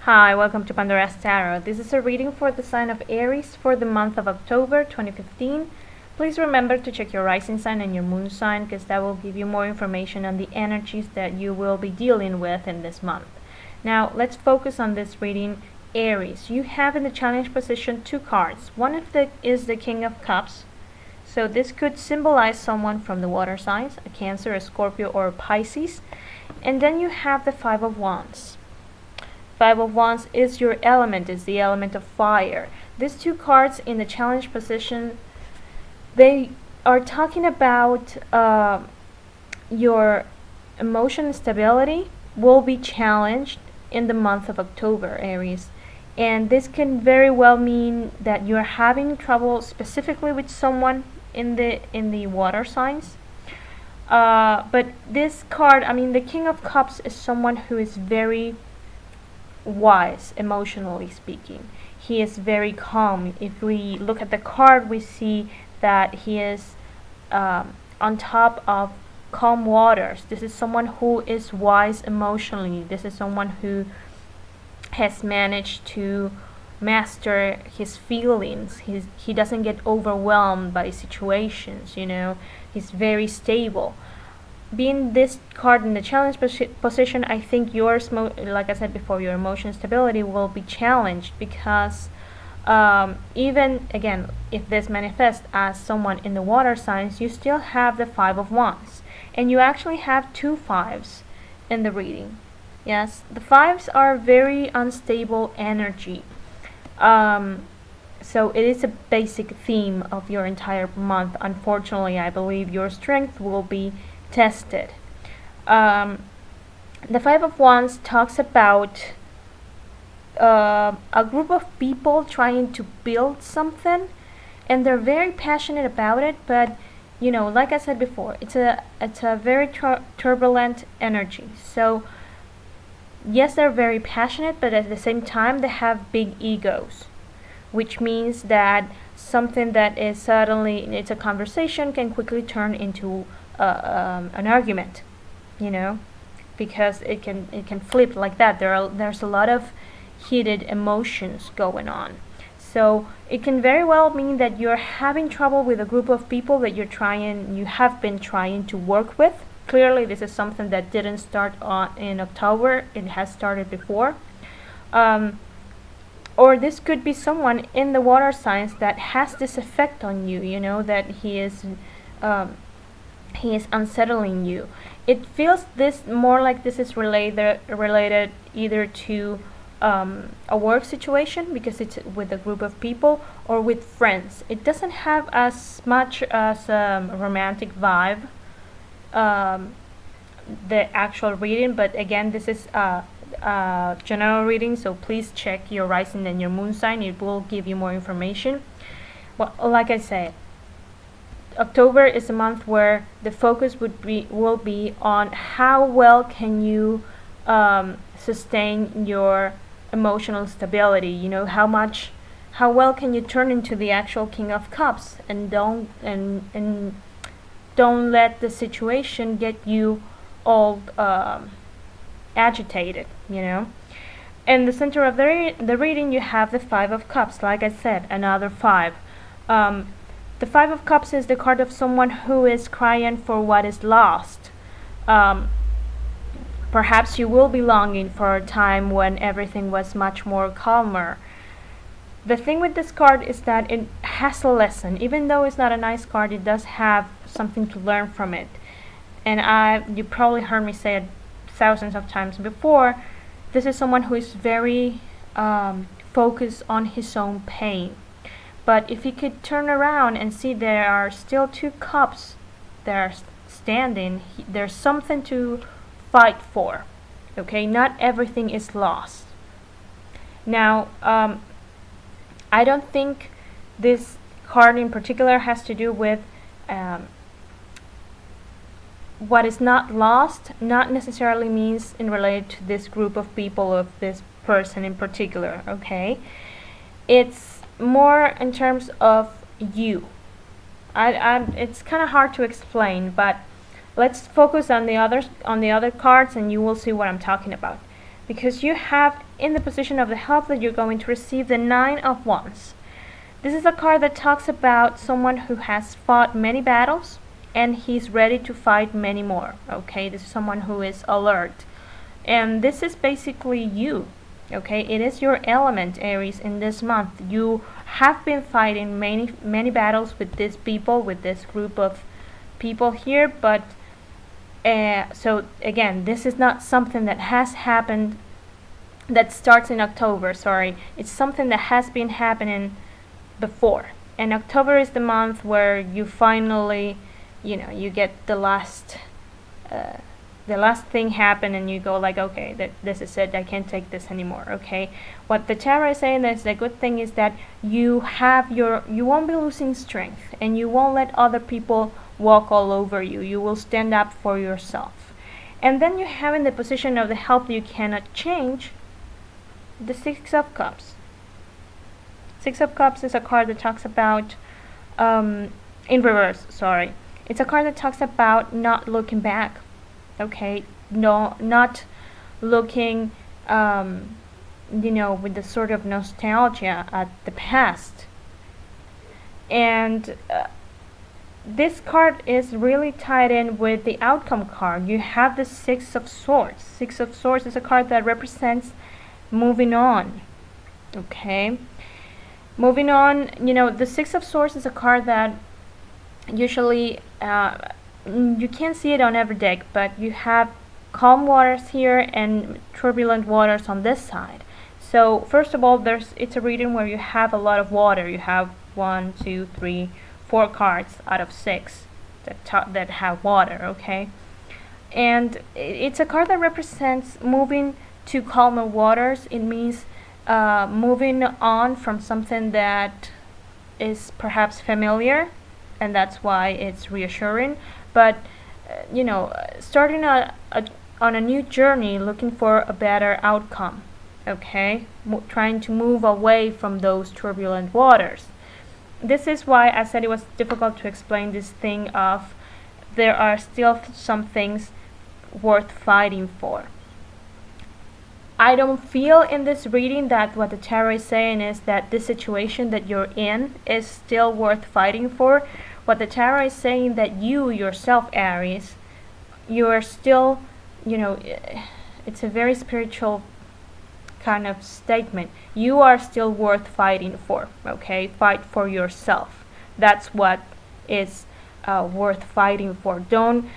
Hi, welcome to Pandora's Tarot. This is a reading for the sign of Aries for the month of October 2015. Please remember to check your rising sign and your moon sign because that will give you more information on the energies that you will be dealing with in this month. Now, let's focus on this reading. Aries, you have in the challenge position two cards. One of them is the King of Cups. So this could symbolize someone from the water signs, a Cancer, a Scorpio, or a Pisces. And then you have the Five of Wands. Five of Wands is your element, is the element of fire. These two cards in the challenge position, they are talking about your emotion stability will be challenged in the month of October, Aries. And this can very well mean that you're having trouble specifically with someone in the water signs. But this card, the King of Cups is someone who is very wise, emotionally speaking. He is very calm. If we look at the card, we see that he is on top of calm waters. This is someone who is wise emotionally. This is someone who has managed to master his feelings. He doesn't get overwhelmed by situations, He's very stable. Being this card in the challenge position, I think yours, like I said before, your emotion stability will be challenged because even, again, if this manifests as someone in the water signs, you still have the Five of Wands. And you actually have two fives in the reading. Yes, the fives are very unstable energy. So it is a basic theme of your entire month. Unfortunately, I believe your strength will be tested. The Five of Wands talks about a group of people trying to build something, and they're very passionate about it. But like I said before, it's a very turbulent energy. So yes, they're very passionate, but at the same time, they have big egos, which means that something that is suddenly it's a conversation can quickly turn into an argument, because it can flip like that. There's a lot of heated emotions going on. So it can very well mean that you're having trouble with a group of people that you have been trying to work with. Clearly, this is something that didn't start in October. It has started before. Or this could be someone in the water signs that has this effect on you, that he is unsettling you. It feels this more like this is related either to a work situation because it's with a group of people, or with friends. It doesn't have as much as a romantic vibe, the actual reading, but again, this is a general reading, so please check your rising and your moon sign. It will give you more information. Well, like I said, October is a month where the focus will be on how well can you sustain your emotional stability. How well can you turn into the actual King of Cups, and don't let the situation get you all agitated. In the center of the reading, you have the Five of Cups. Like I said, another five. The Five of Cups is the card of someone who is crying for what is lost. Perhaps you will be longing for a time when everything was much more calmer. The thing with this card is that it has a lesson. Even though it's not a nice card, it does have something to learn from it. And you probably heard me say it thousands of times before. This is someone who is very focused on his own pain. But if you could turn around and see there are still two cups that are standing, there's something to fight for. Okay, not everything is lost. Now, I don't think this card in particular has to do with what is not lost, not necessarily means in related to this group of people, of this person in particular. Okay, it's more in terms of you. It's kind of hard to explain, but let's focus on the other cards and you will see what I'm talking about. Because you have in the position of the help that you're going to receive the Nine of Wands. This is a card that talks about someone who has fought many battles and he's ready to fight many more. Okay, this is someone who is alert. And this is basically you. Okay, it is your element, Aries, in this month. You have been fighting many battles with these people, with this group of people here, but so again, this is not something that has happened, that starts in October, sorry. It's something that has been happening before. And October is the month where you finally, you get the last thing happen, and you go like, okay, this is it, I can't take this anymore. Okay, what the tarot is saying is the good thing is that you won't be losing strength, and you won't let other people walk all over you. You will stand up for yourself. And then you have in the position of the help you cannot change, the Six of Cups. Six of Cups is a card that talks about in reverse, sorry. It's a card that talks about not looking back. Okay, no, not looking with the sort of nostalgia at the past. And this card is really tied in with the outcome card. You have the Six of Swords. Six of Swords is a card that represents moving on. Okay, moving on. The Six of Swords is a card that usually you can't see it on every deck, but you have calm waters here and turbulent waters on this side. So first of all, it's a reading where you have a lot of water. You have 1, 2, 3, 4 cards out of 6 that have water. Okay, and it's a card that represents moving to calmer waters. It means moving on from something that is perhaps familiar, and that's why it's reassuring. But starting on a new journey, looking for a better outcome. Okay, trying to move away from those turbulent waters. This is why I said it was difficult to explain this thing of there are still some things worth fighting for. I don't feel in this reading that what the tarot is saying is that this situation that you're in is still worth fighting for. What the tarot is saying that you yourself, Aries, you are still, it's a very spiritual kind of statement. You are still worth fighting for. Okay, fight for yourself. That's what is worth fighting for. Don't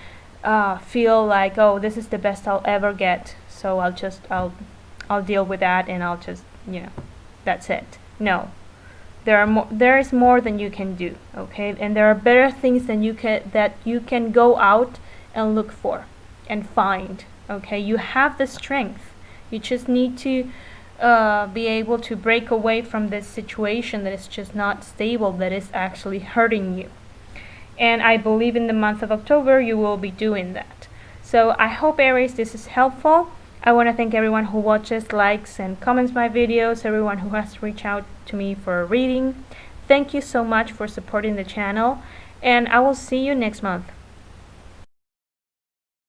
feel like, oh, this is the best I'll ever get, so I'll deal with that, and I'll just that's it. No, there is more than you can do. Okay, and there are better things that you can go out and look for and find. Okay, you have the strength. You just need to be able to break away from this situation that is just not stable, that is actually hurting you. And I believe in the month of October you will be doing that. So I hope, Aries, this is helpful. I want to thank everyone who watches, likes, and comments my videos, everyone who has reached out to me for a reading. Thank you so much for supporting the channel, and I will see you next month.